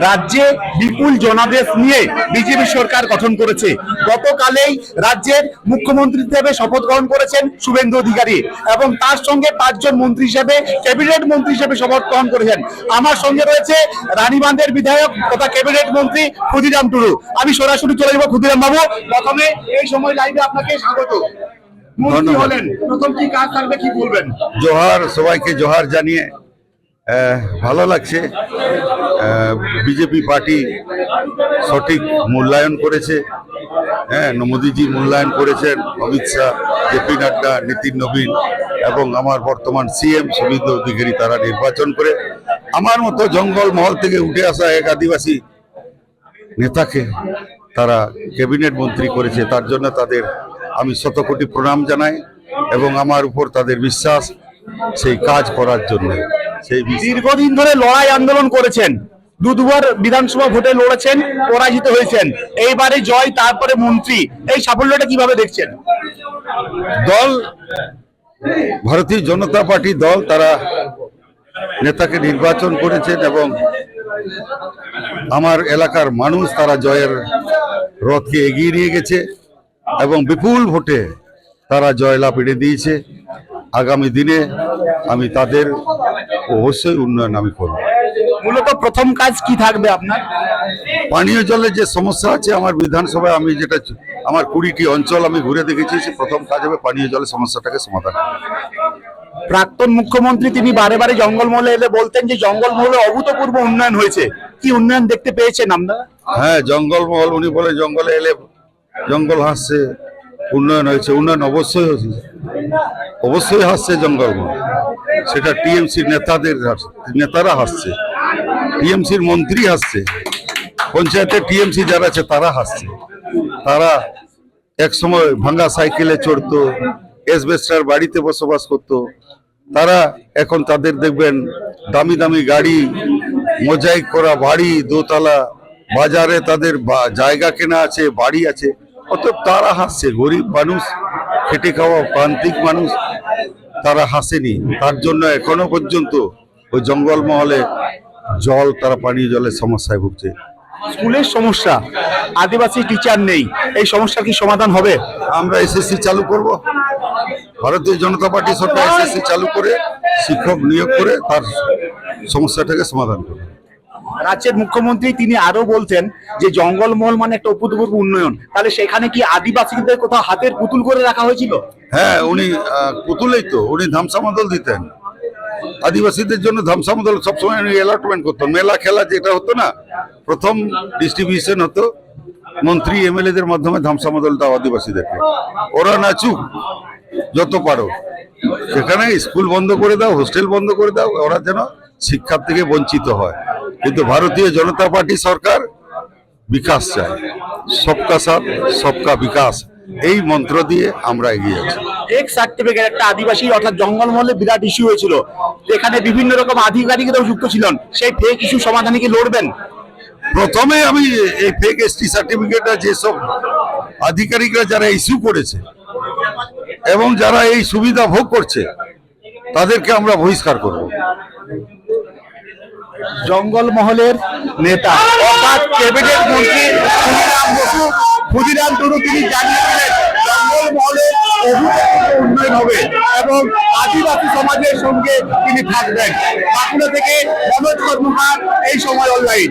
রাজ্যে বিপুল জনাদেশ নিয়ে বিজেপি সরকার গঠন করেছে। গতকালেই রাজ্যের মুখ্যমন্ত্রী হিসেবে শপথ গ্রহণ করেছেন শুভেন্দু অধিকারী এবং তার সঙ্গে 5 জন মন্ত্রী হিসেবে ক্যাবিনেট মন্ত্রী হিসেবে শপথ গ্রহণ করেছেন। আমার সঙ্গে রয়েছে রানীবাঁধের বিধায়ক তথা ক্যাবিনেট মন্ত্রী ক্ষুদিরাম টুডু। আমি সরাসরি চলে যাব ক্ষুদিরাম বাবু। প্রথমে এই সময় লাইভে আপনাকে স্বাগত। মন্ত্রী হলেন, প্রথম কি কাজ থাকবে কি বলবেন? জোহার, সবাইকে জোহার জানিয়ে ভালো লাগছে। বিজেপি পার্টি সঠিক মূল্যায়ন করেছে। মোদিজি মূল্যায়ন করেছেন, অমিত শাহ, জেপি নাড্ডা, নীতিন নবীন এবং আমার বর্তমান সিএম শুভেন্দু অধিকারী তারা নির্বাচন করে আমার মতো জঙ্গল মহল থেকে উঠে আসা এক আদিবাসী নেতাকে তারা ক্যাবিনেট মন্ত্রী করেছে। তার জন্য তাদের আমি শতকোটি প্রণাম জানাই এবং আমার উপর তাদের বিশ্বাস সেই কাজ করার জন্য। সেই দীর্ঘদিন ধরে লড়াই আন্দোলন করেছেন, দুবার বিধানসভা ভোটে লড়েছেন, পরাজিত হয়েছেন, এইবারে জয়, তারপরে মন্ত্রী, এই সাফল্যটা কিভাবে দেখছেন? দল ভারতীয় জনতা পার্টি দল তারা নেতাকে নির্বাচন করেছেন এবং আমার এলাকার মানুষ তারা জয়ের রথকে এগিয়ে নিয়ে গেছে এবং বিপুল ভোটে তারা জয়লাভ এনে দিয়েছে। আগামী দিনে আমি তাদের অবশ্যই উন্নয়ন আমি করব। মূলত প্রথম কাজ কি থাকবে আপনার? পানীয় জলের যে সমস্যা আছে আমার বিধানসভায়, আমি যেটা আমার 20টি অঞ্চল আমি ঘুরে দেখেছি, সে প্রথম কাজ হবে পানীয় জলের সমস্যাটাকে সমাধান। প্রাক্তন মুখ্যমন্ত্রী তিনি বারে বারে জঙ্গলমহলে এলে বলতেন যে জঙ্গলমহলে অভূতপূর্ব উন্নয়ন হয়েছে, কি উন্নয়ন দেখতে পেয়েছেন আপনারা? হ্যাঁ, জঙ্গলমহল উনি বলে জঙ্গলে এলে জঙ্গল হাসছে, উন্নয়ন হয়েছে। উন্নয়ন অবশ্যই হয়েছে, অবশ্যই হাসছে জঙ্গলমহল। সেটা টিএমসির নেতারা হাসছে, টিএমসির মন্ত্রী হাসছে, পঞ্চায়েতের টিএমসি যারা আছে তারা হাসছে। তারা এক সময় ভাঙ্গা সাইকেলে চড়তো, এসবেস্টার বাড়িতে বসবাস করতো, তারা এখন তাদের দেখবেন দামি দামি গাড়ি, মোজাইক করা বাড়ি, দোতলা, বাজারে তাদের জায়গা কেনা আছে, বাড়ি আছে। অতএব তারা হাসছে। গরিব মানুষ, খেটে খাওয়া প্রান্তিক মানুষ তারা হাসেনি। তার জন্য এখনো পর্যন্ত ওই জঙ্গলমহলে জল, তারা পানীয় জলের সমস্যায় ভুগছে। স্কুলের সমস্যা, আদিবাসী টিচার নেই, এই সমস্যার কি সমাধান হবে? আমরা এসএসসি চালু করব। ভারতীয় জনতা পার্টি সরকার এসএসসি চালু করে শিক্ষক নিয়োগ করে তার সমস্যাটাকে সমাধান করবে। রাজ্যের মুখ্যমন্ত্রী তিনি আরো বলতেন যে জঙ্গলমহল মানে একটা অভূতপূর্ব উন্নয়ন, তাহলে সেখানে কি আদিবাসীদের কোথাও হাতের পুতুল করে রাখা হয়েছিল? হ্যাঁ, উনি পুতুলেই তো, উনি ধামসামদল দিতেন আদিবাসীদের জন্য। ধামসামদল সবসময় উনি অ্যালটমেন্ট করতেন। মেলা খেলা যেটা হতো না, প্রথম ডিস্ট্রিবিউশন হতো মন্ত্রী এমএলএদের মাধ্যমে ধামসামদল দাও আদিবাসীদেরকে। ওরা নাচুক যত পারো, সেখানে স্কুল বন্ধ করে দাও, হোস্টেল বন্ধ করে দাও, ওরা যেন শিক্ষার থেকে বঞ্চিত হয়। কিন্তু ভারতীয় জনতা পার্টি সরকার বিকাশ চায়, সবকা সাথ সবকা বিকাশ, এই মন্ত্র দিয়ে আমরা এগিয়ে যাচ্ছি। এক সার্টিফিকেট একটা আদিবাসী অর্থাৎ জঙ্গলমহলে বিরাট ইস্যু হয়েছিল, এখানে বিভিন্ন রকম আধিকারিকরাও যুক্ত ছিলেন, সেই ফেক ইস্যু সমাধানে কি লড়বেন? প্রথমে আমি এই ফেক এসটি সার্টিফিকেটটা যেসব আধিকারিকরা যারা ইস্যু করেছে এবং যারা এই সুবিধা ভোগ করছে তাদেরকে আমরা বহিষ্কার করব। জঙ্গলমহলের নেতা অর্থাৎ ক্যাবিনেট মন্ত্রী ক্ষুদিরাম টুডু তিনি জানিয়েছিলেন জঙ্গলমহলের অভূতপূর্ব উন্নয়ন হবে এবং আদিবাসী সমাজের সঙ্গে তিনি থাকবেন। বাঁকুড়া থেকে মনোজ কর্মকার, এই সময় অনলাইন।